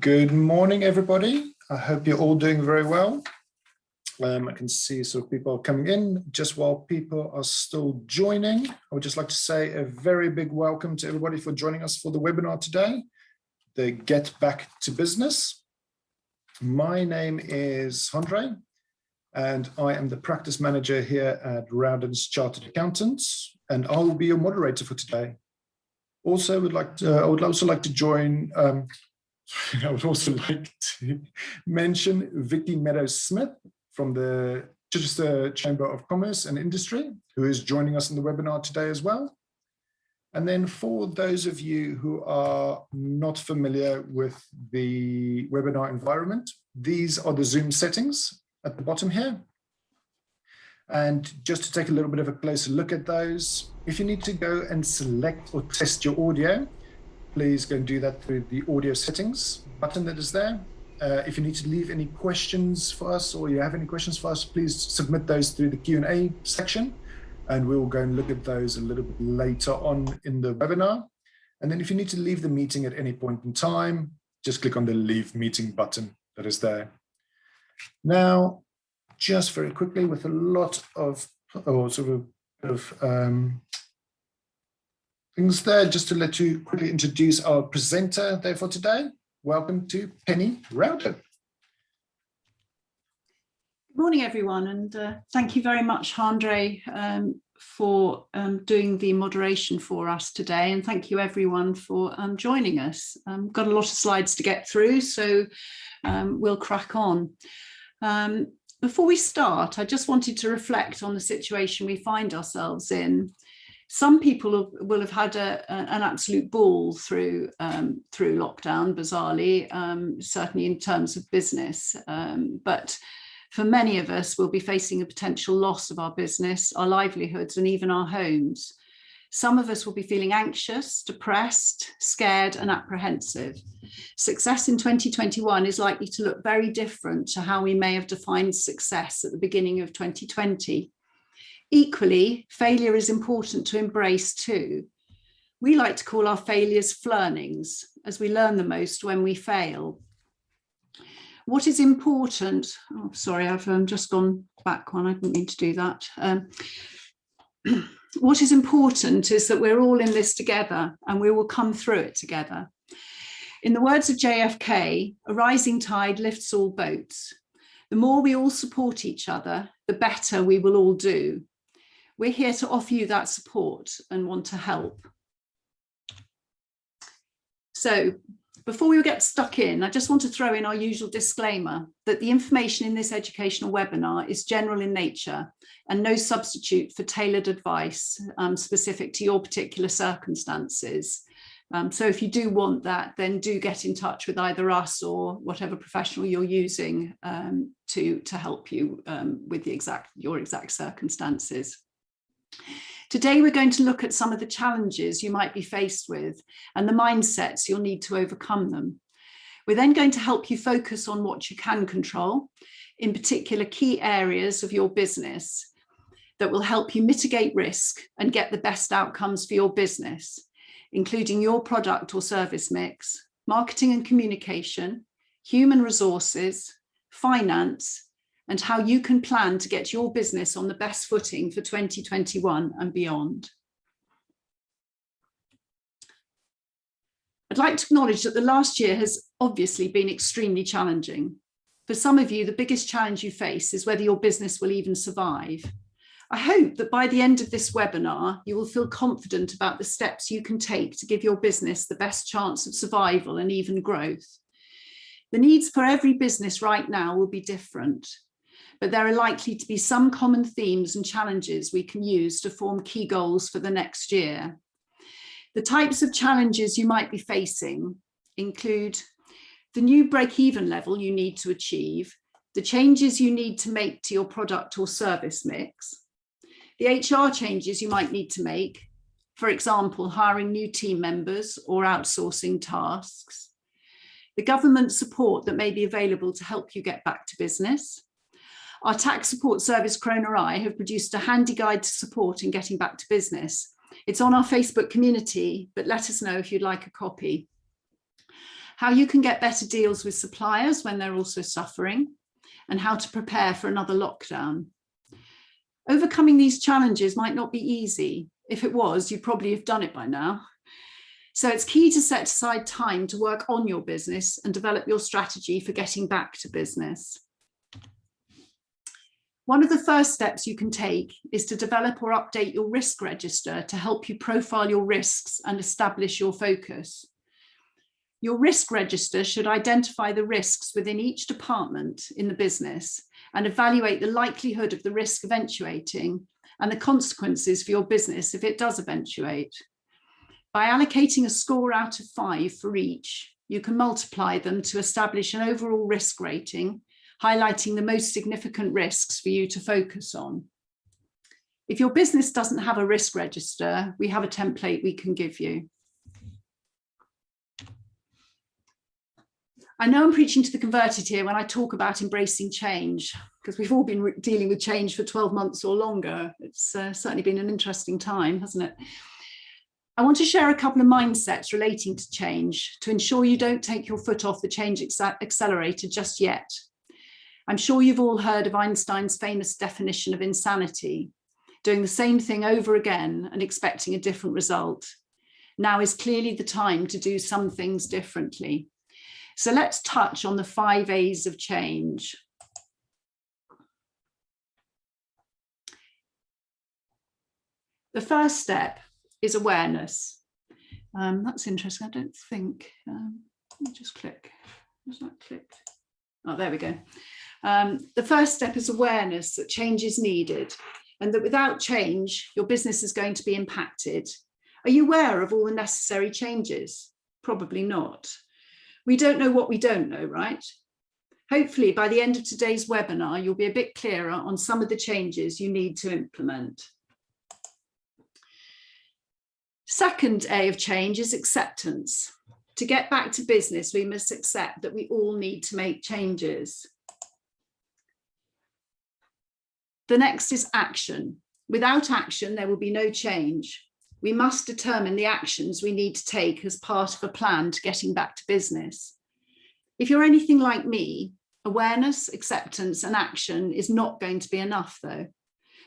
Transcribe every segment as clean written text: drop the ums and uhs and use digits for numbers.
Good morning, everybody. I hope you're all doing very well. I can see sort of people coming in. Just while people are still joining, I would just like to say a very big welcome to everybody for joining us for the webinar today, the Get Back to Business. My name is Andre, and I am the practice manager here at Rowden's Chartered Accountants, and I will be your moderator for today. Also, I would also like to join. I would also like to mention Vicky Meadows-Smith from the Chichester Chamber of Commerce and Industry, who is joining us in the webinar today as well. And then for those of you who are not familiar with the webinar environment, these are the Zoom settings at the bottom here. And just to take a little bit of a closer look at those, if you need to go and select or test your audio, please go and do that through the audio settings button that is there. If you need to leave any questions for us or you have any questions for us, please submit those through the Q&A section, and we'll go and look at those a little bit later on in the webinar. And then if you need to leave the meeting at any point in time, just click on the Leave Meeting button that is there. Now, just very quickly, with a lot of things there, just to let you quickly introduce our presenter there for today. Welcome to Penny Rowden. Good morning, everyone, and thank you very much, Andre, for doing the moderation for us today, and thank you everyone for joining us. Got a lot of slides to get through, so we'll crack on. Before we start, I just wanted to reflect on the situation we find ourselves in. Some people will have had an absolute ball through lockdown, bizarrely, certainly in terms of business. But for many of us, we'll be facing a potential loss of our business, our livelihoods, and even our homes. Some of us will be feeling anxious, depressed, scared, and apprehensive. Success in 2021 is likely to look very different to how we may have defined success at the beginning of 2020. Equally, failure is important to embrace too. We like to call our failures learnings, as we learn the most when we fail. What is important, oh, sorry, I've just gone back one, I didn't mean to do that. What is important is that we're all in this together and we will come through it together. In the words of JFK, a rising tide lifts all boats. The more we all support each other, the better we will all do. We're here to offer you that support and want to help. So before we get stuck in, I just want to throw in our usual disclaimer that the information in this educational webinar is general in nature and no substitute for tailored advice specific to your particular circumstances. So if you do want that, then do get in touch with either us or whatever professional you're using to help you with your exact circumstances. Today, we're going to look at some of the challenges you might be faced with and the mindsets you'll need to overcome them. We're then going to help you focus on what you can control, in particular key areas of your business that will help you mitigate risk and get the best outcomes for your business, including your product or service mix, marketing and communication, human resources, finance, and how you can plan to get your business on the best footing for 2021 and beyond. I'd like to acknowledge that the last year has obviously been extremely challenging. For some of you, the biggest challenge you face is whether your business will even survive. I hope that by the end of this webinar, you will feel confident about the steps you can take to give your business the best chance of survival and even growth. The needs for every business right now will be different, but there are likely to be some common themes and challenges we can use to form key goals for the next year. The types of challenges you might be facing include the new break-even level you need to achieve, the changes you need to make to your product or service mix, the HR changes you might need to make, for example, hiring new team members or outsourcing tasks, the government support that may be available to help you get back to business. Our tax support service, Kroner I, have produced a handy guide to support in getting back to business. It's on our Facebook community, but let us know if you'd like a copy. how you can get better deals with suppliers when they're also suffering, and how to prepare for another lockdown. Overcoming these challenges might not be easy. If it was, you'd probably have done it by now. So it's key to set aside time to work on your business and develop your strategy for getting back to business. One of the first steps you can take is to develop or update your risk register to help you profile your risks and establish your focus. Your risk register should identify the risks within each department in the business and evaluate the likelihood of the risk eventuating and the consequences for your business if it does eventuate. By allocating a score out of 5 for each, you can multiply them to establish an overall risk rating, highlighting the most significant risks for you to focus on. If your business doesn't have a risk register, we have a template we can give you. I know I'm preaching to the converted here when I talk about embracing change, because we've all been dealing with change for 12 months or longer. It's certainly been an interesting time, hasn't it? I want to share a couple of mindsets relating to change to ensure you don't take your foot off the change accelerator just yet. I'm sure you've all heard of Einstein's famous definition of insanity, doing the same thing over again and expecting a different result. Now is clearly the time to do some things differently. So let's touch on the 5 A's of change. The first step is awareness. That's interesting. I don't think, let me just click. Does that click? Oh, there we go. The first step is awareness that change is needed and that without change, your business is going to be impacted. Are you aware of all the necessary changes? Probably not. We don't know what we don't know, right? Hopefully by the end of today's webinar, you'll be a bit clearer on some of the changes you need to implement. Second A of change is acceptance. To get back to business, we must accept that we all need to make changes. The next is action. Without action, there will be no change. We must determine the actions we need to take as part of a plan to getting back to business. If you're anything like me, awareness, acceptance, and action is not going to be enough, though.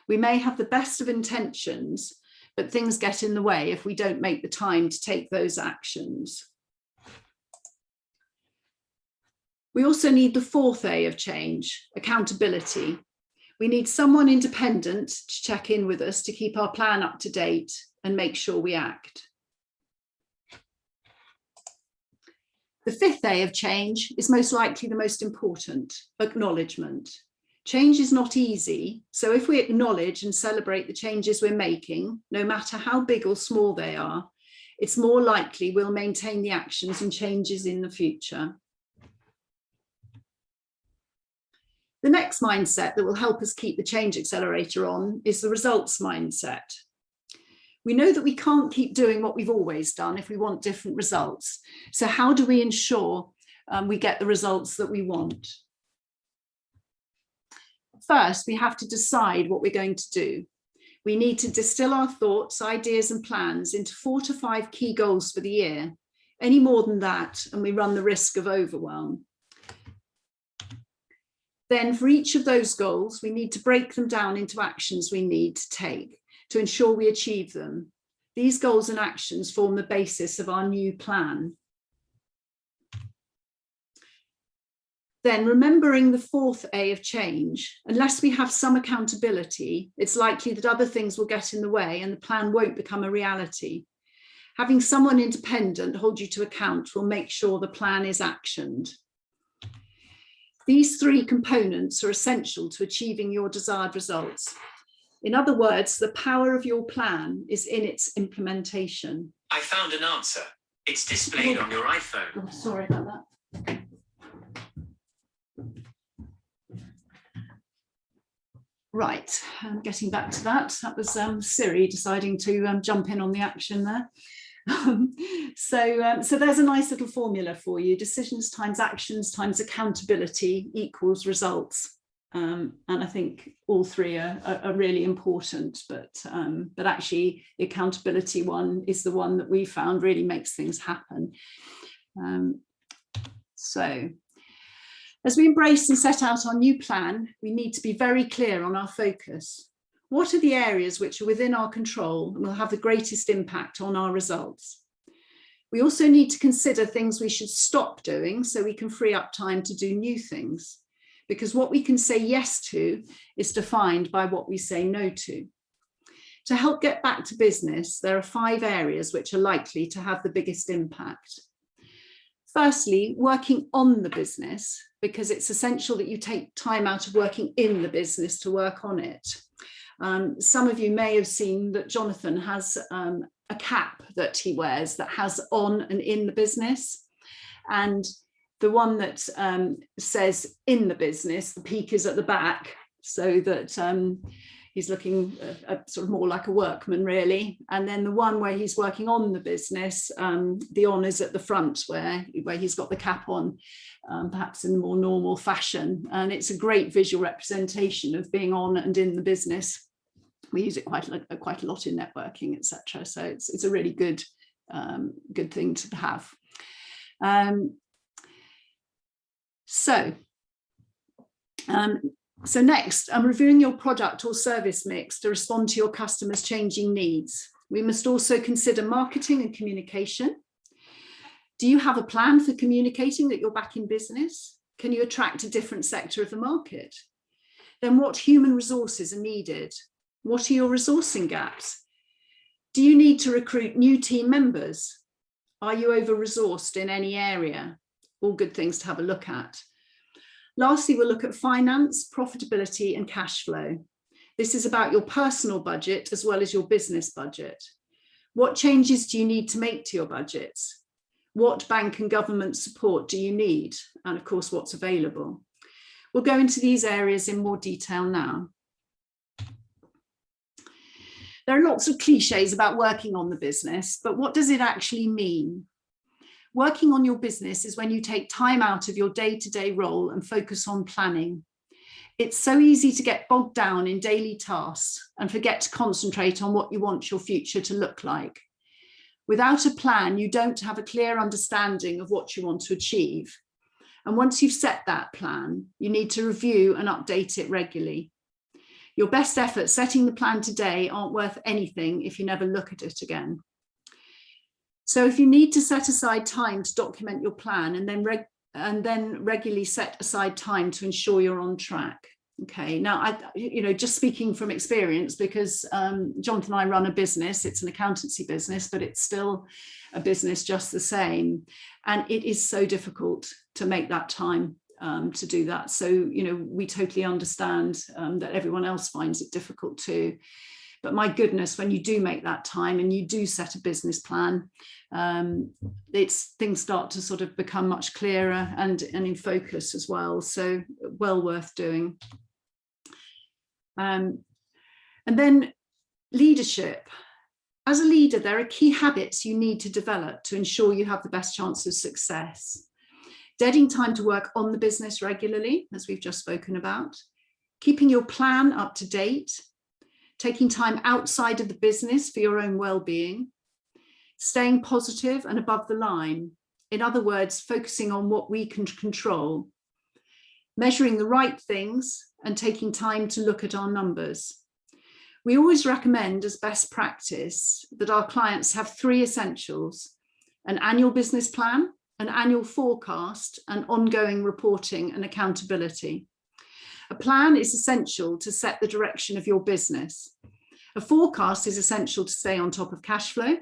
We may have the best of intentions, but things get in the way if we don't make the time to take those actions. We also need the 4th A of change, accountability. We need someone independent to check in with us to keep our plan up to date and make sure we act. The 5th A of change is most likely the most important, acknowledgement. Change is not easy, so if we acknowledge and celebrate the changes we're making, no matter how big or small they are, it's more likely we'll maintain the actions and changes in the future. The next mindset that will help us keep the change accelerator on is the results mindset. We know that we can't keep doing what we've always done if we want different results. So how do we ensure we get the results that we want? First, we have to decide what we're going to do. We need to distill our thoughts, ideas, and plans into 4 to 5 key goals for the year. Any more than that, and we run the risk of overwhelm. Then for each of those goals, we need to break them down into actions we need to take to ensure we achieve them. These goals and actions form the basis of our new plan. Then remembering the 4th A of change, unless we have some accountability, it's likely that other things will get in the way and the plan won't become a reality. Having someone independent hold you to account will make sure the plan is actioned. These 3 components are essential to achieving your desired results. In other words, the power of your plan is in its implementation. I found an answer. It's displayed on your iPhone. Oh, sorry about that. Right, getting back to that. That was Siri deciding to jump in on the action there. So there's a nice little formula for you. Decisions times actions times accountability equals results. And I think all 3 are really important, but actually the accountability one is the one that we found really makes things happen. So, as we embrace and set out our new plan, we need to be very clear on our focus. What are the areas which are within our control and will have the greatest impact on our results? We also need to consider things we should stop doing so we can free up time to do new things, because what we can say yes to is defined by what we say no to. To help get back to business, there are 5 areas which are likely to have the biggest impact. Firstly, working on the business, because it's essential that you take time out of working in the business to work on it. Some of you may have seen that Jonathan has a cap that he wears that has on and in the business. And the one that says in the business, the peak is at the back, so that he's looking sort of more like a workman, really. And then the one where he's working on the business, the on is at the front, where he's got the cap on, perhaps in a more normal fashion. And it's a great visual representation of being on and in the business. We use it quite a lot in networking, etc. So it's a really good thing to have. So next, reviewing your product or service mix to respond to your customers' changing needs. We must also consider marketing and communication. Do you have a plan for communicating that you're back in business? Can you attract a different sector of the market? Then what human resources are needed? What are your resourcing gaps? Do you need to recruit new team members? Are you over-resourced in any area? All good things to have a look at. Lastly, we'll look at finance, profitability, and cash flow. This is about your personal budget as well as your business budget. What changes do you need to make to your budgets? What bank and government support do you need? And of course, what's available? We'll go into these areas in more detail now. There are lots of cliches about working on the business, but what does it actually mean? Working on your business is when you take time out of your day-to-day role and focus on planning. It's so easy to get bogged down in daily tasks and forget to concentrate on what you want your future to look like. Without a plan, you don't have a clear understanding of what you want to achieve. And once you've set that plan, you need to review and update it regularly. Your best efforts setting the plan today aren't worth anything if you never look at it again. So if you need to set aside time to document your plan and then regularly set aside time to ensure you're on track. Okay, now, just speaking from experience, because Jonathan and I run a business, it's an accountancy business, but it's still a business just the same. And it is so difficult to make that time to do that. So, we totally understand that everyone else finds it difficult too. But my goodness, when you do make that time and you do set a business plan, things start to sort of become much clearer and in focus as well. So well worth doing. And then leadership. As a leader, there are key habits you need to develop to ensure you have the best chance of success. Dedicating time to work on the business regularly, as we've just spoken about. Keeping your plan up to date. Taking time outside of the business for your own well-being. Staying positive and above the line. In other words, focusing on what we can control. Measuring the right things and taking time to look at our numbers. We always recommend as best practice that our clients have 3 essentials: an annual business plan, an annual forecast, and ongoing reporting and accountability. A plan is essential to set the direction of your business. A forecast is essential to stay on top of cash flow.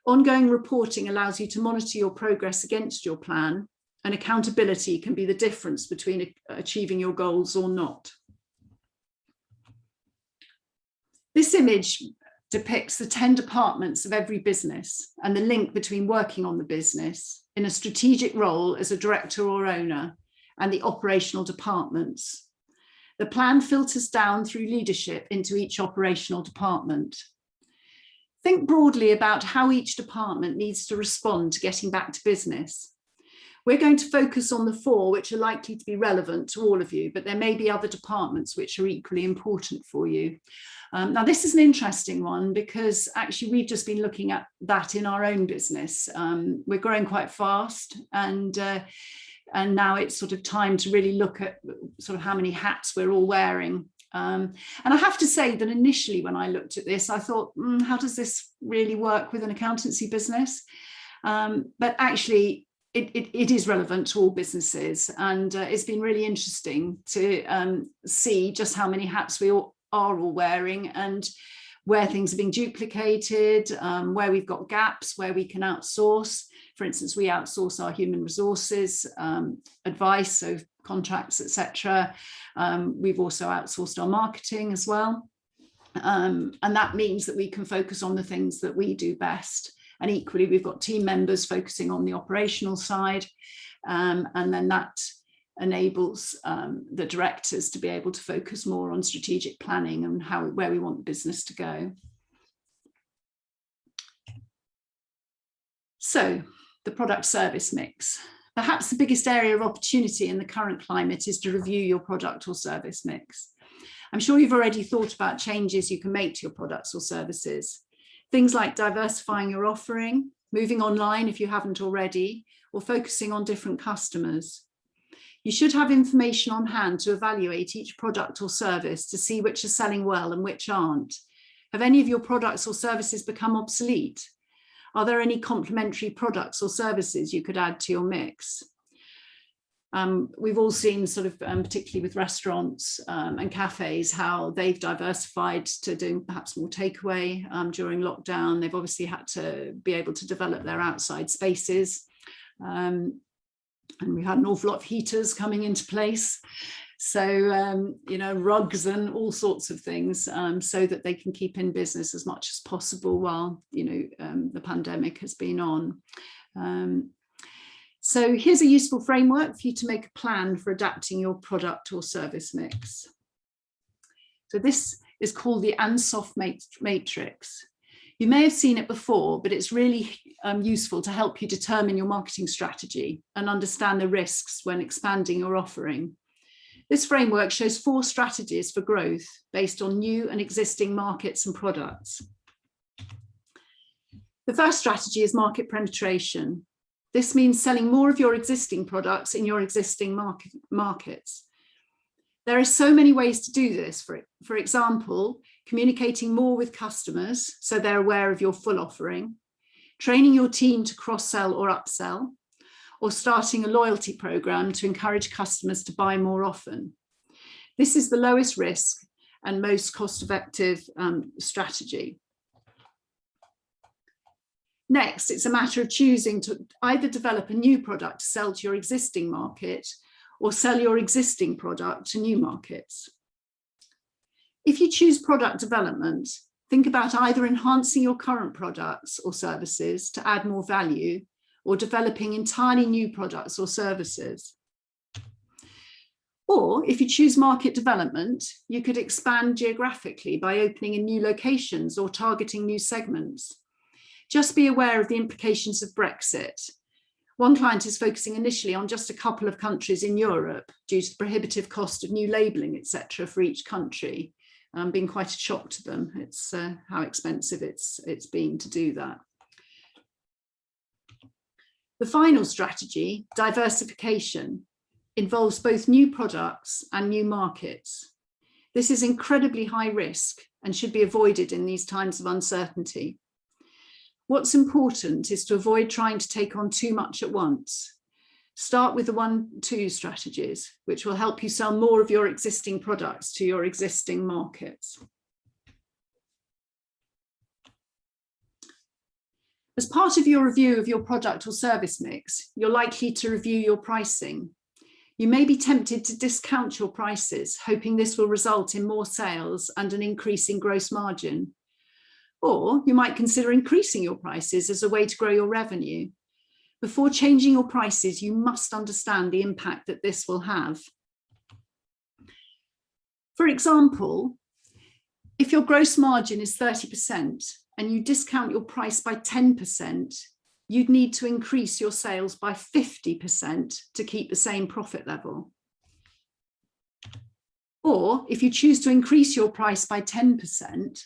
Ongoing reporting allows you to monitor your progress against your plan, and accountability can be the difference between achieving your goals or not. This image depicts the 10 departments of every business and the link between working on the business in a strategic role as a director or owner and the operational departments. The plan filters down through leadership into each operational department. Think broadly about how each department needs to respond to getting back to business. We're going to focus on the 4 which are likely to be relevant to all of you, but there may be other departments which are equally important for you. Now, this is an interesting one because actually we've just been looking at that in our own business. We're growing quite fast, and now it's sort of time to really look at sort of how many hats we're all wearing. And I have to say that initially when I looked at this, I thought, how does this really work with an accountancy business? But actually, it is relevant to all businesses, and it's been really interesting to see just how many hats we are all wearing, and where things are being duplicated, where we've got gaps, where we can outsource. For instance, we outsource our human resources advice, so contracts, etc. We've also outsourced our marketing as well. And that means that we can focus on the things that we do best. And equally, we've got team members focusing on the operational side. And then that enables the directors to be able to focus more on strategic planning and where we want the business to go. So the product service mix. Perhaps the biggest area of opportunity in the current climate is to review your product or service mix. I'm sure you've already thought about changes you can make to your products or services. Things like diversifying your offering, moving online if you haven't already, or focusing on different customers. You should have information on hand to evaluate each product or service to see which are selling well and which aren't. Have any of your products or services become obsolete? Are there any complementary products or services you could add to your mix? We've all seen sort of, particularly with restaurants and cafes, how they've diversified to doing perhaps more takeaway during lockdown. They've obviously had to be able to develop their outside spaces. And we've had an awful lot of heaters coming into place. So, you know, rugs and all sorts of things so that they can keep in business as much as possible while, you know, the pandemic has been on. So here's a useful framework for you to make a plan for adapting your product or service mix. So this is called the Ansoff matrix. You may have seen it before, but it's really useful to help you determine your marketing strategy and understand the risks when expanding your offering. This framework shows 4 strategies for growth based on new and existing markets and products. The first strategy is market penetration. This means selling more of your existing products in your existing markets. There are so many ways to do this. For example, communicating more with customers so they're aware of your full offering, training your team to cross-sell or upsell, or starting a loyalty program to encourage customers to buy more often. This is the lowest risk and most cost-effective strategy. Next, it's a matter of choosing to either develop a new product to sell to your existing market or sell your existing product to new markets. If you choose product development, think about either enhancing your current products or services to add more value, or developing entirely new products or services. Or if you choose market development, you could expand geographically by opening in new locations or targeting new segments. Just be aware of the implications of Brexit. One client is focusing initially on just a couple of countries in Europe due to the prohibitive cost of new labelling, etc., for each country, being quite a shock to them. It's how expensive it's been to do that. The final strategy, diversification, involves both new products and new markets. This is incredibly high risk and should be avoided in these times of uncertainty. What's important is to avoid trying to take on too much at once. Start with the 1-2 strategies, which will help you sell more of your existing products to your existing markets. As part of your review of your product or service mix, you're likely to review your pricing. You may be tempted to discount your prices, hoping this will result in more sales and an increase in gross margin. Or you might consider increasing your prices as a way to grow your revenue. Before changing your prices, you must understand the impact that this will have. For example, if your gross margin is 30% and you discount your price by 10%, you'd need to increase your sales by 50% to keep the same profit level. Or if you choose to increase your price by 10%,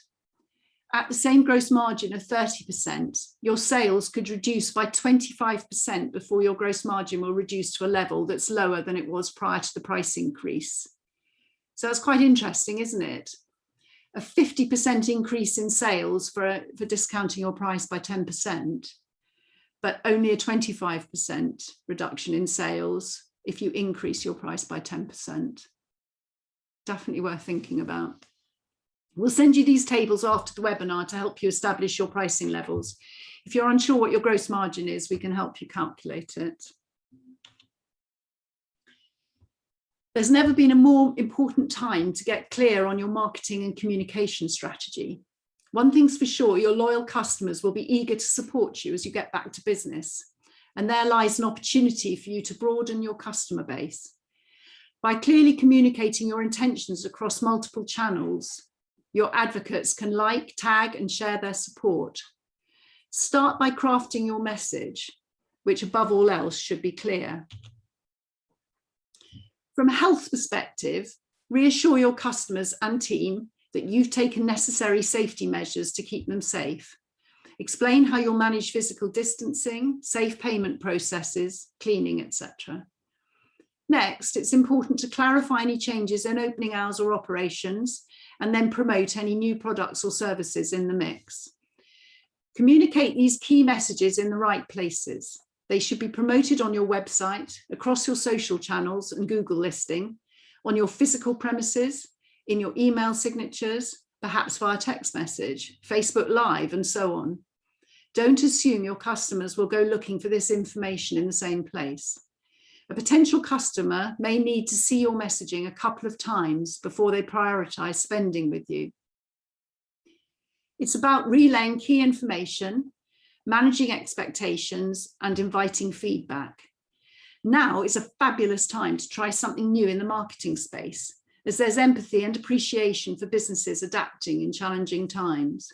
at the same gross margin of 30%, your sales could reduce by 25% before your gross margin will reduce to a level that's lower than it was prior to the price increase. So that's quite interesting, isn't it? A 50% increase in sales for discounting your price by 10%, but only a 25% reduction in sales if you increase your price by 10%. Definitely worth thinking about. We'll send you these tables after the webinar to help you establish your pricing levels. If you're unsure what your gross margin is, we can help you calculate it. There's never been a more important time to get clear on your marketing and communication strategy. One thing's for sure, your loyal customers will be eager to support you as you get back to business. And there lies an opportunity for you to broaden your customer base. By clearly communicating your intentions across multiple channels, your advocates can like, tag, and share their support. Start by crafting your message, which above all else should be clear. From a health perspective, reassure your customers and team that you've taken necessary safety measures to keep them safe. Explain how you'll manage physical distancing, safe payment processes, cleaning, etc. Next, it's important to clarify any changes in opening hours or operations, and then promote any new products or services in the mix. Communicate these key messages in the right places. They should be promoted on your website, across your social channels and Google listing, on your physical premises, in your email signatures, perhaps via text message, Facebook Live, and so on. Don't assume your customers will go looking for this information in the same place. A potential customer may need to see your messaging a couple of times before they prioritize spending with you. It's about relaying key information, managing expectations, and inviting feedback. Now is a fabulous time to try something new in the marketing space, as there's empathy and appreciation for businesses adapting in challenging times.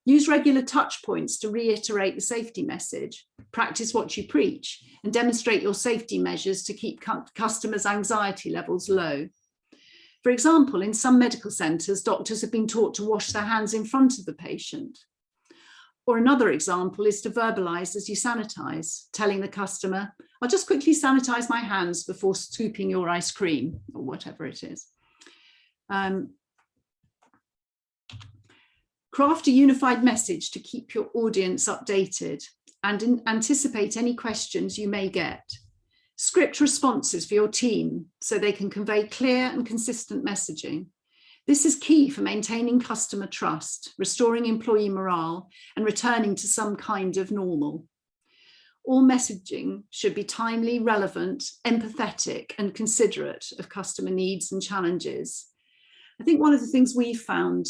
Use regular touch points to reiterate the safety message, practice what you preach, and demonstrate your safety measures to keep customers' anxiety levels low. For example, in some medical centres, doctors have been taught to wash their hands in front of the patient. Or another example is to verbalise as you sanitise, telling the customer, I'll just quickly sanitise my hands before scooping your ice cream, or whatever it is. Craft a unified message to keep your audience updated and anticipate any questions you may get. Script responses for your team so they can convey clear and consistent messaging. This is key for maintaining customer trust, restoring employee morale, and returning to some kind of normal. All messaging should be timely, relevant, empathetic, and considerate of customer needs and challenges. I think one of the things we've found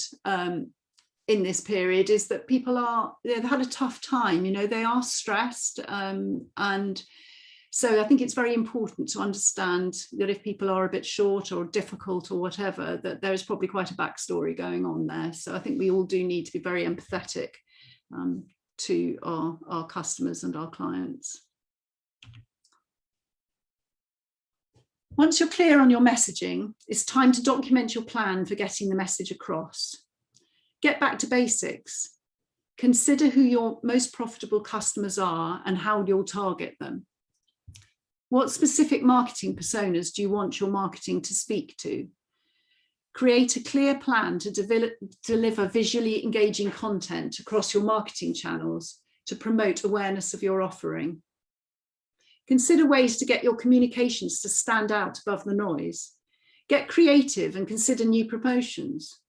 in this period is that people they've had a tough time, they are stressed, and so I think it's very important to understand that if people are a bit short or difficult or whatever, that there is probably quite a backstory going on there. So I think we all do need to be very empathetic to our customers and our clients. Once you're clear on your messaging, it's time to document your plan for getting the message across. Get back to basics. Consider who your most profitable customers are and how you'll target them. What specific marketing personas do you want your marketing to speak to? Create a clear plan to deliver visually engaging content across your marketing channels to promote awareness of your offering. Consider ways to get your communications to stand out above the noise. Get creative and consider new promotions.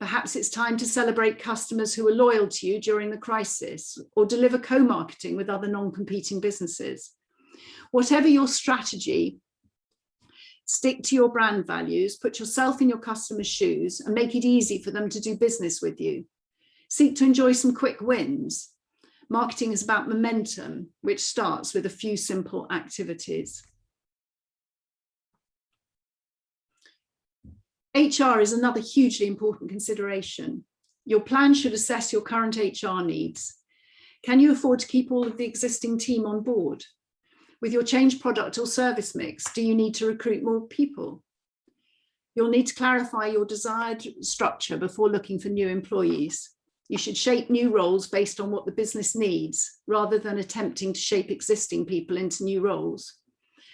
Perhaps it's time to celebrate customers who are loyal to you during the crisis, or deliver co-marketing with other non-competing businesses. Whatever your strategy, stick to your brand values, put yourself in your customers' shoes, and make it easy for them to do business with you. Seek to enjoy some quick wins. Marketing is about momentum, which starts with a few simple activities. HR is another hugely important consideration. Your plan should assess your current HR needs. Can you afford to keep all of the existing team on board? With your change product or service mix, do you need to recruit more people? You'll need to clarify your desired structure before looking for new employees. You should shape new roles based on what the business needs, rather than attempting to shape existing people into new roles.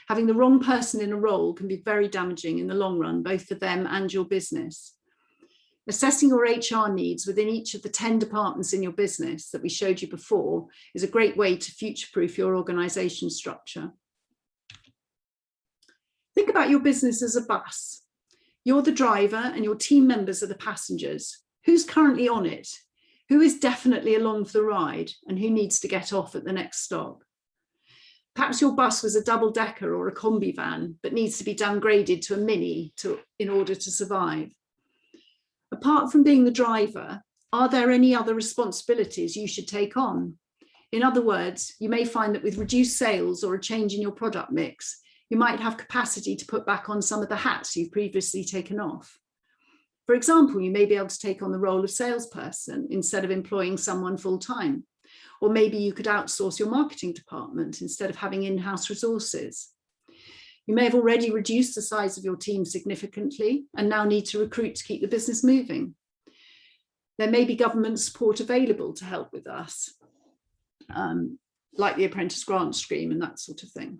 Having the wrong person in a role can be very damaging in the long run, both for them and your business. Assessing your HR needs within each of the 10 departments in your business that we showed you before is a great way to future-proof your organisation structure. Think about your business as a bus. You're the driver and your team members are the passengers. Who's currently on it? Who is definitely along for the ride and who needs to get off at the next stop? Perhaps your bus was a double-decker or a combi van, but needs to be downgraded to a mini in order to survive. Apart from being the driver, are there any other responsibilities you should take on? In other words, you may find that with reduced sales or a change in your product mix, you might have capacity to put back on some of the hats you've previously taken off. For example, you may be able to take on the role of salesperson instead of employing someone full-time. Or maybe you could outsource your marketing department instead of having in-house resources. You may have already reduced the size of your team significantly and now need to recruit to keep the business moving. There may be government support available to help with us, like the apprentice grant scheme and that sort of thing.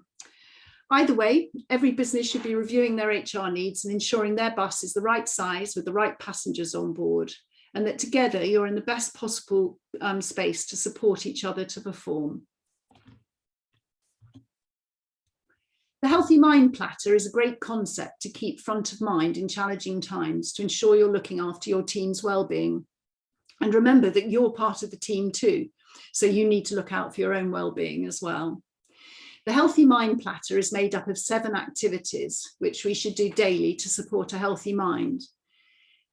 Either way, every business should be reviewing their HR needs and ensuring their bus is the right size with the right passengers on board, and that together you're in the best possible space to support each other to perform. The Healthy Mind Platter is a great concept to keep front of mind in challenging times to ensure you're looking after your team's well-being. And remember that you're part of the team too, so you need to look out for your own well-being as well. The Healthy Mind Platter is made up of 7 activities which we should do daily to support a healthy mind.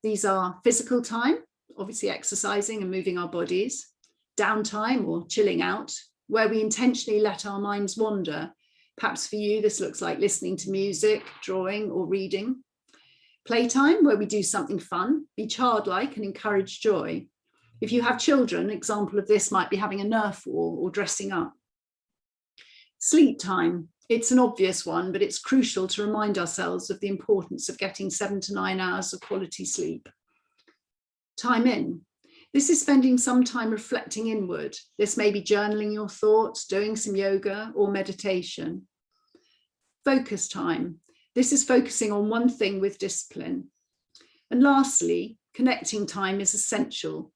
These are physical time, obviously exercising and moving our bodies, downtime or chilling out, where we intentionally let our minds wander. Perhaps for you, this looks like listening to music, drawing or reading. Playtime, where we do something fun, be childlike and encourage joy. If you have children, an example of this might be having a Nerf war or dressing up. Sleep time, it's an obvious one, but it's crucial to remind ourselves of the importance of getting 7 to 9 hours of quality sleep. Time in. This is spending some time reflecting inward. This may be journaling your thoughts, doing some yoga or meditation. Focus time. This is focusing on one thing with discipline. And lastly, connecting time is essential,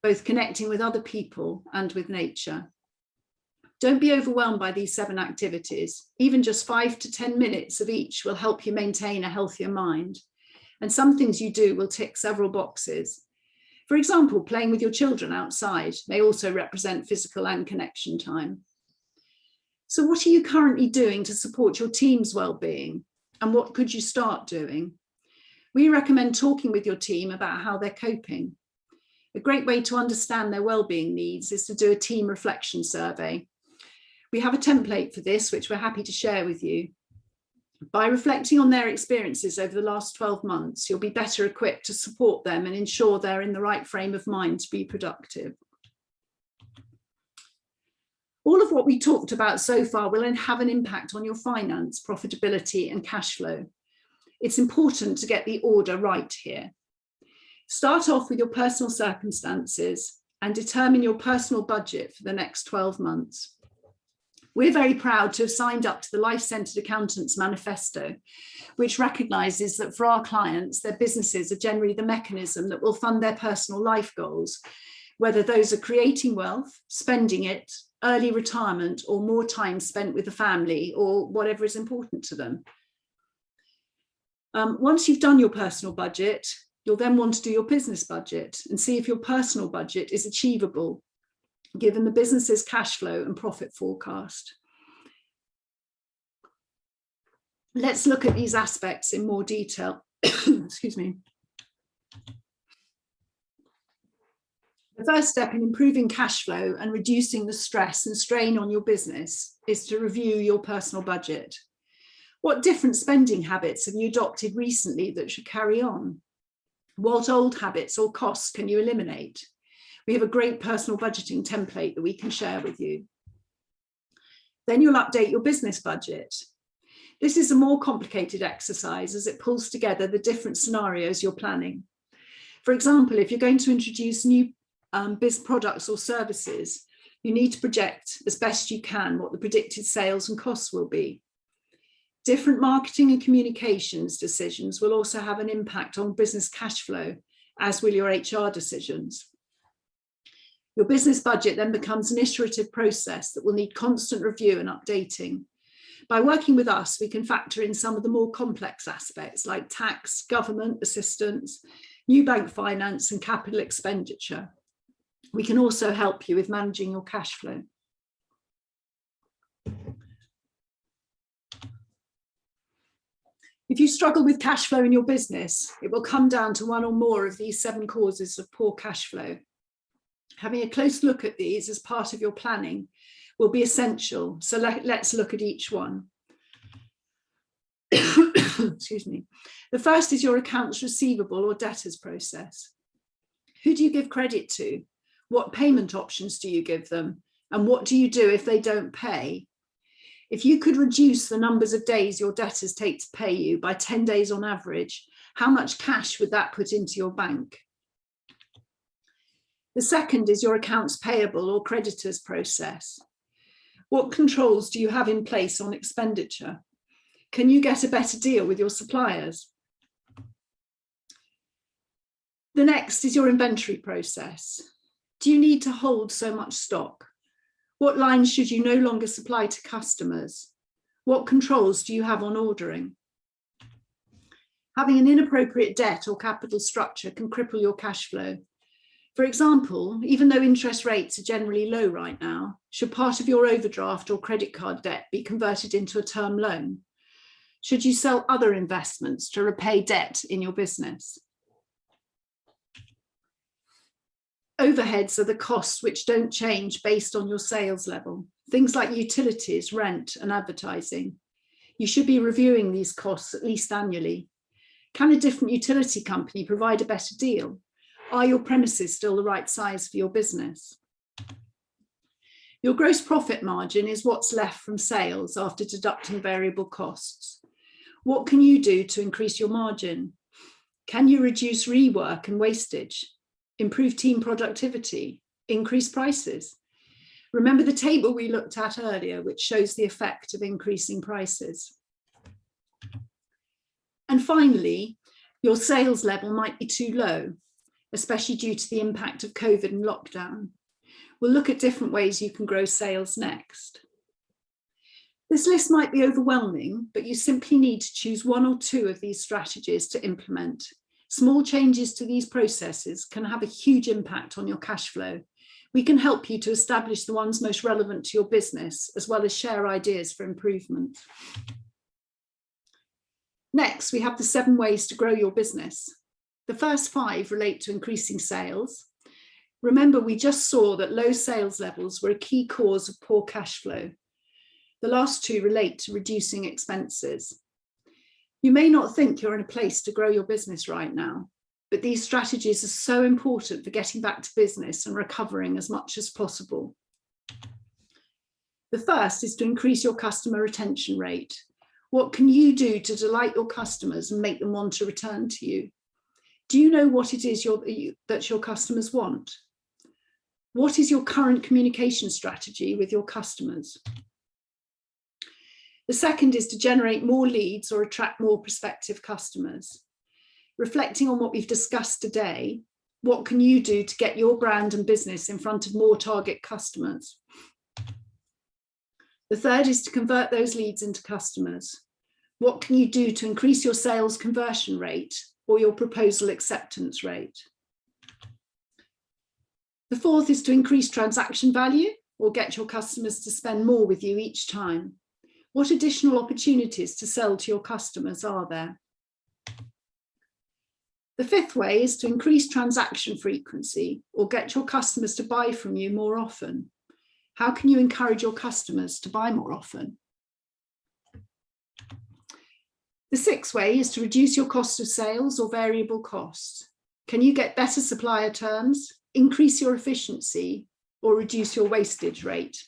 both connecting with other people and with nature. Don't be overwhelmed by these 7 activities. Even just 5 to 10 minutes of each will help you maintain a healthier mind. And some things you do will tick several boxes. For example, playing with your children outside may also represent physical and connection time. So what are you currently doing to support your team's well-being? And what could you start doing? We recommend talking with your team about how they're coping. A great way to understand their well-being needs is to do a team reflection survey. We have a template for this, which we're happy to share with you. By reflecting on their experiences over the last 12 months, you'll be better equipped to support them and ensure they're in the right frame of mind to be productive. All of what we talked about so far will then have an impact on your finance, profitability, and cash flow. It's important to get the order right here. Start off with your personal circumstances and determine your personal budget for the next 12 months. We're very proud to have signed up to the Life-Centered Accountants Manifesto, which recognises that for our clients, their businesses are generally the mechanism that will fund their personal life goals, whether those are creating wealth, spending it, early retirement, or more time spent with the family, or whatever is important to them. Once you've done your personal budget, you'll then want to do your business budget and see if your personal budget is achievable, given the business's cash flow and profit forecast. Let's look at these aspects in more detail. Excuse me. The first step in improving cash flow and reducing the stress and strain on your business is to review your personal budget. What different spending habits have you adopted recently that should carry on? What old habits or costs can you eliminate? We have a great personal budgeting template that we can share with you. Then you'll update your business budget. This is a more complicated exercise as it pulls together the different scenarios you're planning. For example, if you're going to introduce new biz products or services, you need to project as best you can what the predicted sales and costs will be. Different marketing and communications decisions will also have an impact on business cash flow, as will your HR decisions. Your business budget then becomes an iterative process that will need constant review and updating. By working with us, we can factor in some of the more complex aspects like tax, government assistance, new bank finance and capital expenditure. We can also help you with managing your cash flow. If you struggle with cash flow in your business, it will come down to one or more of these 7 causes of poor cash flow. Having a close look at these as part of your planning will be essential. So let's look at each one. Excuse me. The first is your accounts receivable or debtors process. Who do you give credit to? What payment options do you give them? And what do you do if they don't pay? If you could reduce the numbers of days your debtors take to pay you by 10 days on average, how much cash would that put into your bank? The second is your accounts payable or creditors process. What controls do you have in place on expenditure? Can you get a better deal with your suppliers? The next is your inventory process. Do you need to hold so much stock? What lines should you no longer supply to customers? What controls do you have on ordering? Having an inappropriate debt or capital structure can cripple your cash flow. For example, even though interest rates are generally low right now, should part of your overdraft or credit card debt be converted into a term loan? Should you sell other investments to repay debt in your business? Overheads are the costs which don't change based on your sales level. Things like utilities, rent, and advertising. You should be reviewing these costs at least annually. Can a different utility company provide a better deal? Are your premises still the right size for your business? Your gross profit margin is what's left from sales after deducting variable costs. What can you do to increase your margin? Can you reduce rework and wastage? Improve team productivity, increase prices? Remember the table we looked at earlier, which shows the effect of increasing prices. And finally, your sales level might be too low, especially due to the impact of COVID and lockdown. We'll look at different ways you can grow sales next. This list might be overwhelming, but you simply need to choose 1 or 2 of these strategies to implement. Small changes to these processes can have a huge impact on your cash flow. We can help you to establish the ones most relevant to your business, as well as share ideas for improvement. Next, we have the 7 ways to grow your business. The first 5 relate to increasing sales. Remember, we just saw that low sales levels were a key cause of poor cash flow. The last 2 relate to reducing expenses. You may not think you're in a place to grow your business right now, but these strategies are so important for getting back to business and recovering as much as possible. The first is to increase your customer retention rate. What can you do to delight your customers and make them want to return to you? Do you know what it is that your customers want? What is your current communication strategy with your customers? The second is to generate more leads or attract more prospective customers. Reflecting on what we've discussed today, what can you do to get your brand and business in front of more target customers? The third is to convert those leads into customers. What can you do to increase your sales conversion rate or your proposal acceptance rate? The fourth is to increase transaction value or get your customers to spend more with you each time. What additional opportunities to sell to your customers are there? The fifth way is to increase transaction frequency or get your customers to buy from you more often. How can you encourage your customers to buy more often? The sixth way is to reduce your cost of sales or variable costs. Can you get better supplier terms? increase your efficiency or reduce your wastage rate.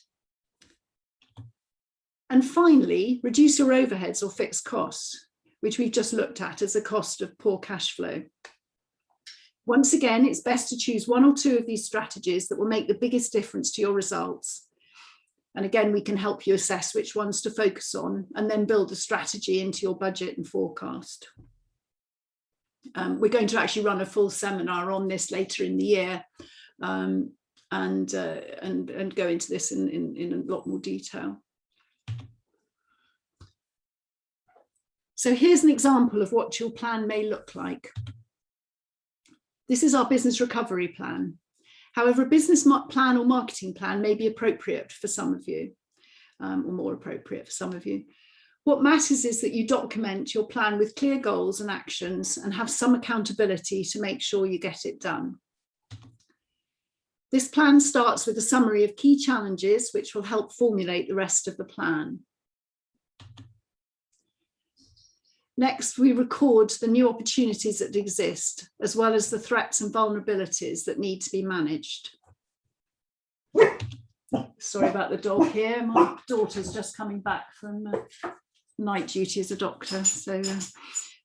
And finally, reduce your overheads or fixed costs, which we've just looked at as a cost of poor cash flow. Once again, it's best to choose one or two of these strategies that will make the biggest difference to your results. And again, we can help you assess which ones to focus on and then build a strategy into your budget and forecast. We're going to actually run a full seminar on this later in the year and go into this in a lot more detail. So here's an example of what your plan may look like. This is our business recovery plan. However, a business plan or marketing plan may be appropriate for some of you, or more appropriate for some of you. What matters is that you document your plan with clear goals and actions and have some accountability to make sure you get it done. This plan starts with a summary of key challenges, which will help formulate the rest of the plan. Next, we record the new opportunities that exist, as well as the threats and vulnerabilities that need to be managed. Sorry about the dog here. My daughter's just coming back from night duty as a doctor, so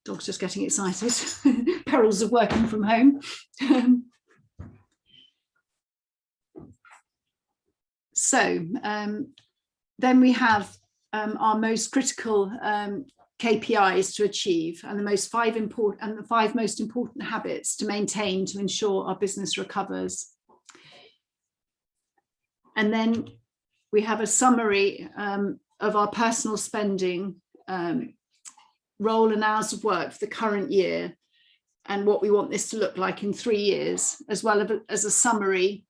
dog's just getting excited. Perils of working from home. Then we have our most critical KPIs to achieve and the five most important habits to maintain to ensure our business recovers. And then we have a summary of our personal spending, role and hours of work for the current year and what we want this to look like in 3 years, as well as a summary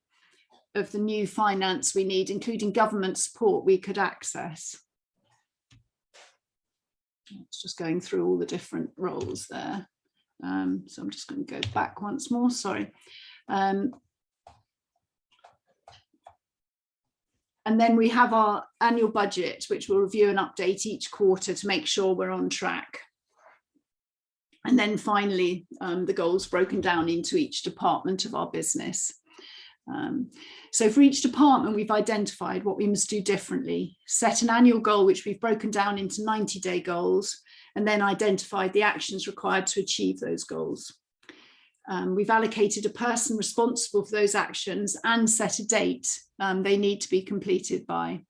of the new finance we need, including government support we could access. It's just going through all the different roles there. So I'm just going to go back once more, sorry. And then we have our annual budget, which we'll review and update each quarter to make sure we're on track. And then finally, the goals broken down into each department of our business. So for each department, we've identified what we must do differently, set an annual goal, which we've broken down into 90-day goals, and then identified the actions required to achieve those goals. We've allocated a person responsible for those actions and set a date they need to be completed by.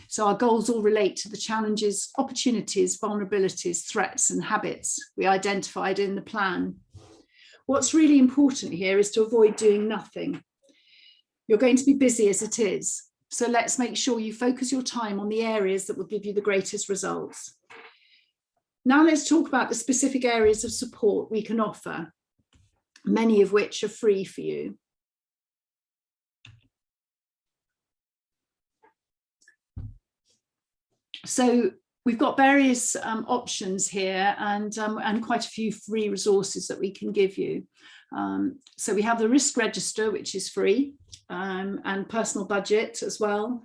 So our goals all relate to the challenges, opportunities, vulnerabilities, threats, and habits we identified in the plan. What's really important here is to avoid doing nothing. You're going to be busy as it is, so let's make sure you focus your time on the areas that will give you the greatest results. Now let's talk about the specific areas of support we can offer, many of which are free for you. So we've got various options here and quite a few free resources that we can give you. So we have the risk register, which is free, and personal budget as well,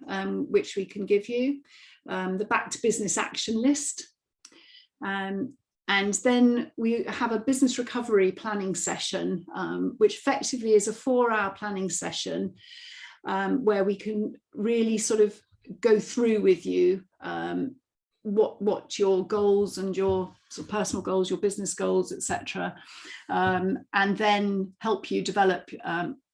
which we can give you, the back to business action list. And then we have a business recovery planning session, which effectively is a 4-hour planning session where we can really sort of go through with you what your goals and your sort of personal goals, your business goals, etc., and then help you develop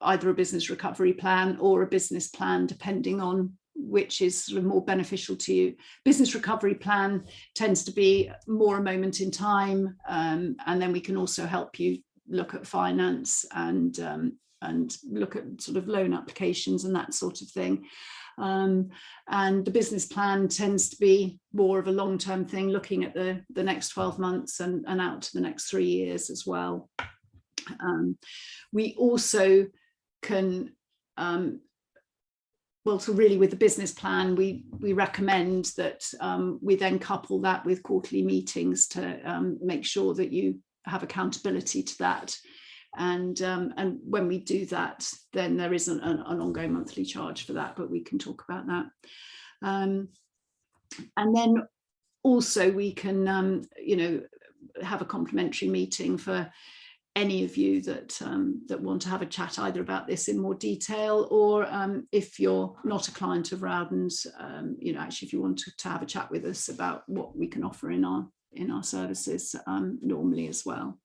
either a business recovery plan or a business plan, depending on which is sort of more beneficial to you. Business recovery plan tends to be more a moment in time, and then we can also help you look at finance and look at sort of loan applications and that sort of thing. And the business plan tends to be more of a long-term thing, looking at the next 12 months and out to the next 3 years as well. We also can, well, so really with the business plan, we recommend that we then couple that with quarterly meetings to make sure that you have accountability to that. And when we do that, then there isn't an ongoing monthly charge for that, but we can talk about that. And then also we can, you know, have a complimentary meeting for any of you that that want to have a chat either about this in more detail, or if you're not a client of Rowden's, you know, actually if you want to have a chat with us about what we can offer in our services normally as well.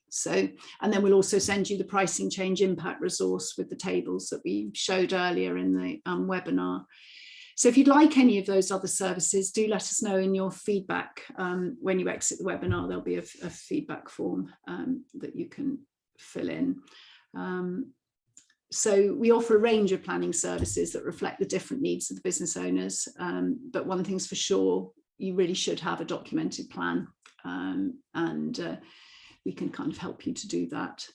So, and then we'll also send you the pricing change impact resource with the tables that we showed earlier in the webinar. So if you'd like any of those other services, do let us know in your feedback. When you exit the webinar, there'll be a feedback form that you can fill in. So we offer a range of planning services that reflect the different needs of the business owners. But one thing's for sure, you really should have a documented plan, and we can kind of help you to do that.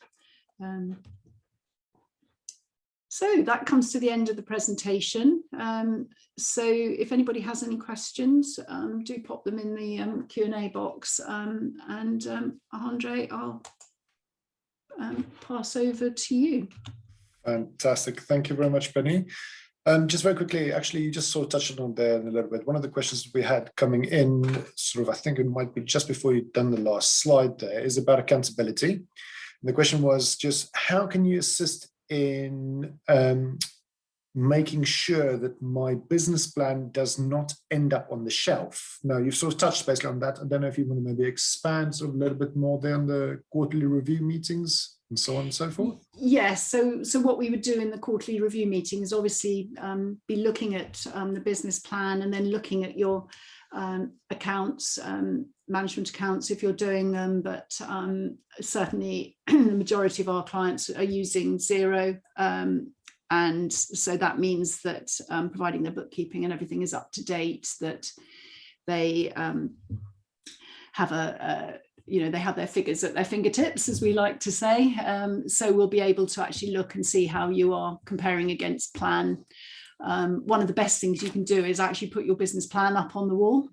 So that comes to the end of the presentation. So if anybody has any questions, do pop them in the Q&A box. And Andre, I'll pass over to you. Fantastic. Thank you very much, Penny. Just very quickly, actually, you just sort of touched on there a little bit. One of the questions we had coming in, sort of, I think it might be just before you'd done the last slide there, is about accountability. And the question was just, how can you assist in making sure that my business plan does not end up on the shelf? Now, you've sort of touched basically on that. I don't know if you want to maybe expand sort of a little bit more there on the quarterly review meetings and so on and so forth. Yes, so what we would do in the quarterly review meeting is obviously be looking at the business plan, and then looking at your accounts, management accounts if you're doing them, but certainly the majority of our clients are using Xero, and so that means that providing their bookkeeping and everything is up to date, that they have they have their figures at their fingertips, as we like to say. So we'll be able to actually look and see how you are comparing against plan. One of the best things you can do is actually put your business plan up on the wall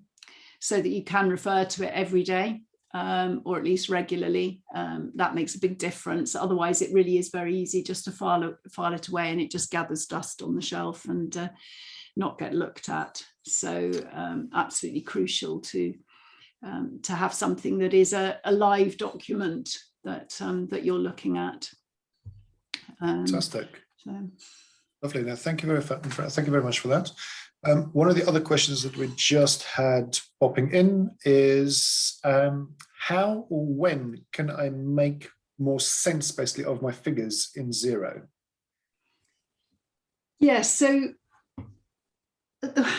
so that you can refer to it every day, or at least regularly. That makes a big difference. Otherwise, it really is very easy just to file it away, and it just gathers dust on the shelf and not get looked at. So absolutely crucial to have something that is a live document that that you're looking at. Fantastic. So. Lovely. Now, thank you very much for that. One of the other questions that we just had popping in is how or when can I make more sense basically of my figures in Xero? Yes, so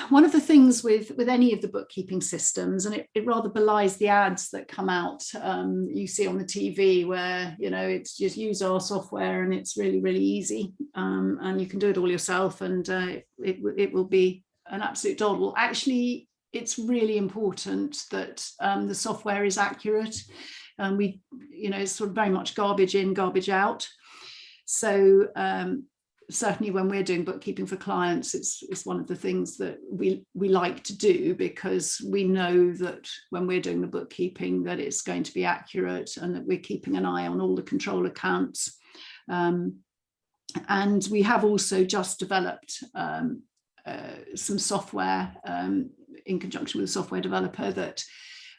one of the things with any of the bookkeeping systems, and it rather belies the ads that come out, you see on the TV, where, you know, it's just use our software and it's really, really easy, and you can do it all yourself, and it will be an absolute doddle. Well, actually, it's really important that the software is accurate. It's sort of very much garbage in, garbage out. So certainly when we're doing bookkeeping for clients, it's one of the things that we like to do, because we know that when we're doing the bookkeeping that it's going to be accurate, and that we're keeping an eye on all the control accounts. And we have also just developed some software in conjunction with a software developer that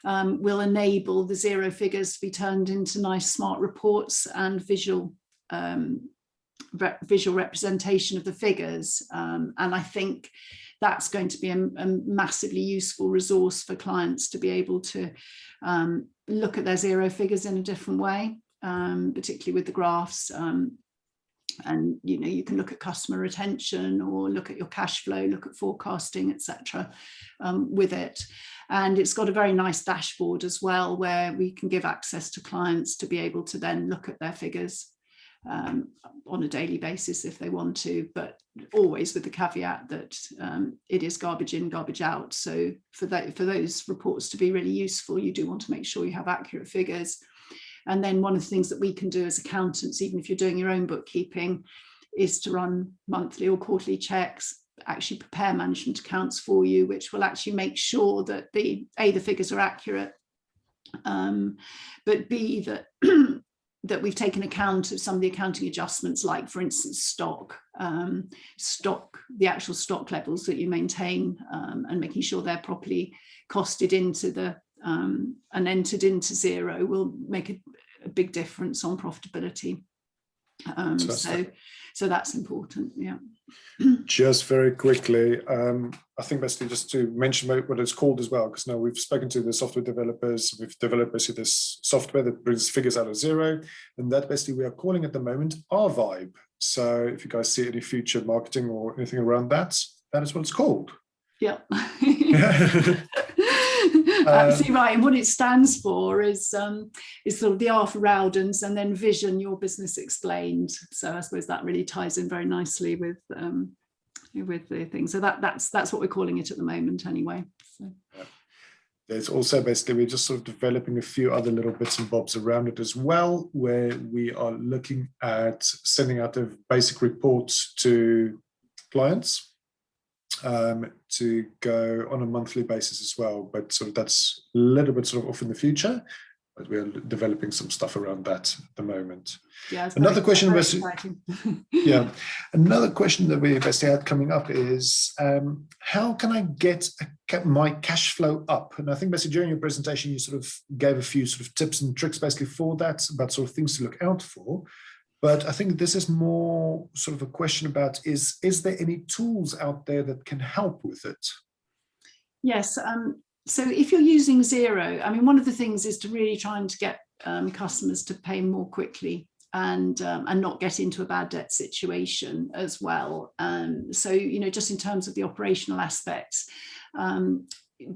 will enable the Xero figures to be turned into nice smart reports and visual representation of the figures, and I think that's going to be a massively useful resource for clients to be able to look at their Xero figures in a different way, particularly with the graphs. And you can look at customer retention, or look at your cash flow, look at forecasting, etc. With it. And it's got a very nice dashboard as well, where we can give access to clients to be able to then look at their figures on a daily basis if they want to, but always with the caveat that it is garbage in, garbage out. So for those reports to be really useful, you do want to make sure you have accurate figures. And then one of the things that we can do as accountants, even if you're doing your own bookkeeping, is to run monthly or quarterly checks, actually prepare management accounts for you, which will actually make sure that the figures are accurate, but B, that that we've taken account of some of the accounting adjustments, like, for instance, stock, the actual stock levels that you maintain, and making sure they're properly costed into the and entered into Xero will make a big difference on profitability. So that's important. Yeah. Just very quickly, I think basically just to mention what it's called as well, because now we've spoken to the software developers, we've developed basically this software that brings figures out of Xero, and that basically we are calling at the moment RVibe. So if you guys see any future marketing or anything around that, that is what it's called. Yeah. Absolutely right. And what it stands for is sort of the R for Rowdens, and then Vision, Your Business Explained. So I suppose that really ties in very nicely with the thing. So that's what we're calling it at the moment, anyway. So. Yeah. There's also basically we're just sort of developing a few other little bits and bobs around it as well, where we are looking at sending out the basic reports to clients. To go on a monthly basis as well, but sort of that's a little bit sort of off in the future, but we're developing some stuff around that at the moment. Yeah, another question was yeah, another question that we basically had coming up is how can I get my cash flow up? And I think basically during your presentation you sort of gave a few sort of tips and tricks basically for that, about sort of things to look out for. But I think this is more sort of a question about, is there any tools out there that can help with it? Yes. So if you're using Xero, I mean, one of the things is to really trying to get customers to pay more quickly and not get into a bad debt situation as well. So, you know, just in terms of the operational aspects,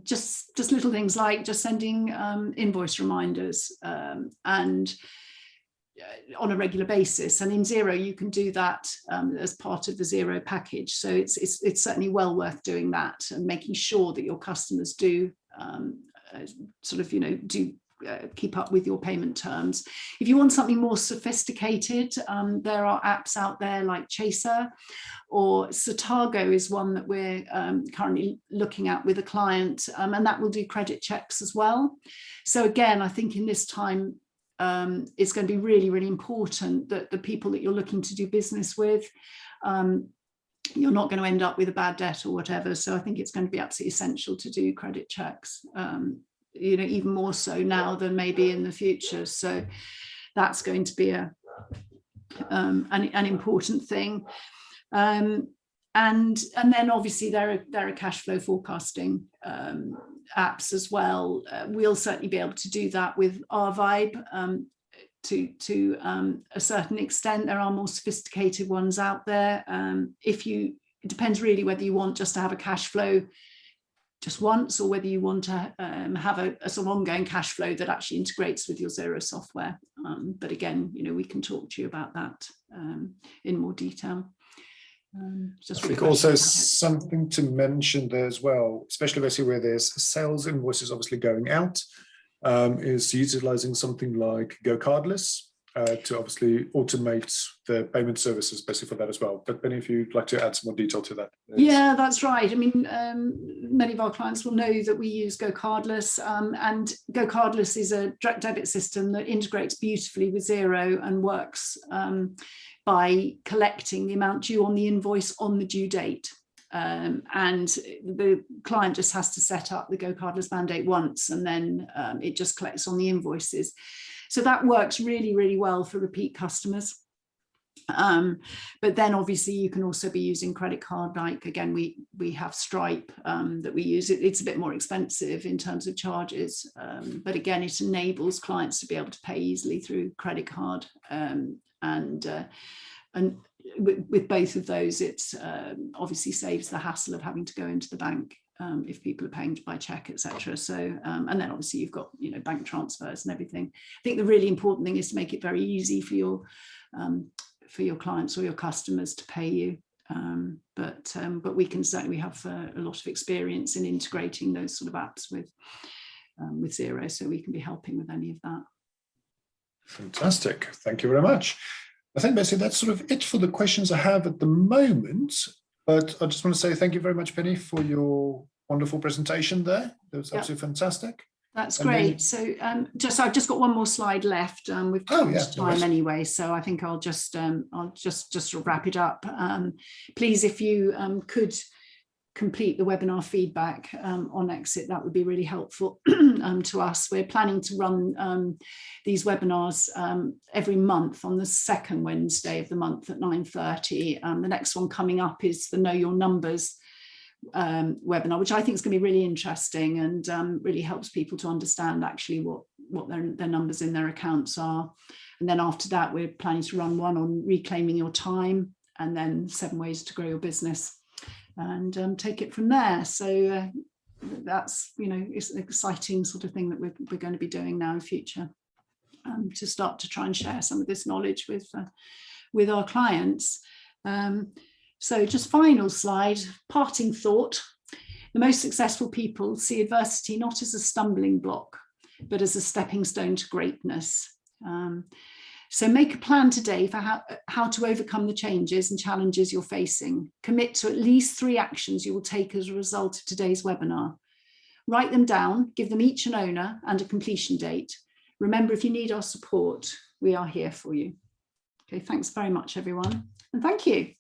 just little things like just sending invoice reminders and on a regular basis, and in Xero you can do that as part of the Xero package. So it's certainly well worth doing that and making sure that your customers do sort of, you know, do keep up with your payment terms. If you want something more sophisticated, there are apps out there like Chaser, or Satago is one that we're currently looking at with a client, and that will do credit checks as well. So again, I think in this time it's going to be really, really important that the people that you're looking to do business with, you're not going to end up with a bad debt or whatever. So I think it's going to be absolutely essential to do credit checks, you know, even more so now than maybe in the future. So that's going to be an important thing. And then obviously there are cash flow forecasting apps as well. We'll certainly be able to do that with RVibe to a certain extent. There are more sophisticated ones out there. It depends really whether you want just to have a cash flow just once, or whether you want to have a sort of ongoing cash flow that actually integrates with your Xero software. But again, you know, we can talk to you about that in more detail. I think also something to mention there as well, especially basically where there's sales invoices obviously going out, is utilizing something like GoCardless to obviously automate the payment services basically for that as well. But Penny, if you'd like to add some more detail to that. Yeah, that's right. I mean, many of our clients will know that we use GoCardless, and GoCardless is a direct debit system that integrates beautifully with Xero and works by collecting the amount due on the invoice on the due date. And the client just has to set up the GoCardless mandate once, and then it just collects on the invoices. So that works really, really well for repeat customers. But then obviously you can also be using credit card, like again, we have Stripe that we use. It's a bit more expensive in terms of charges, but again, it enables clients to be able to pay easily through credit card. And with both of those, it's obviously saves the hassle of having to go into the bank if people are paying by check, etc. So and then obviously you've got, you know, bank transfers and everything. I think the really important thing is to make it very easy for your clients or your customers to pay you. But we can certainly have a lot of experience in integrating those sort of apps with Xero, so we can be helping with any of that. Fantastic. Thank you very much. I think basically that's sort of it for the questions I have at the moment. But I just want to say thank you very much, Penny, for your wonderful presentation there. That was absolutely fantastic. That's great. So I've just got one more slide left. We've got time anyway, so I think I'll just sort of wrap it up. Please, if you could complete the webinar feedback on Exit, that would be really helpful to us. We're planning to run these webinars every month on the second Wednesday of the month at 9:30. The next one coming up is the Know Your Numbers webinar, which I think is going to be really interesting and really helps people to understand actually what their numbers in their accounts are. And then after that, we're planning to run one on reclaiming your time, and then 7 ways to grow your business, and take it from there. So that's, you know, it's an exciting sort of thing that we're going to be doing now in future, to start to try and share some of this knowledge with our clients. So just final slide, parting thought. The most successful people see adversity not as a stumbling block, but as a stepping stone to greatness. So make a plan today for how to overcome the changes and challenges you're facing. Commit to at least 3 actions you will take as a result of today's webinar. Write them down, give them each an owner and a completion date. Remember, if you need our support, we are here for you. Okay, thanks very much, everyone, and thank you.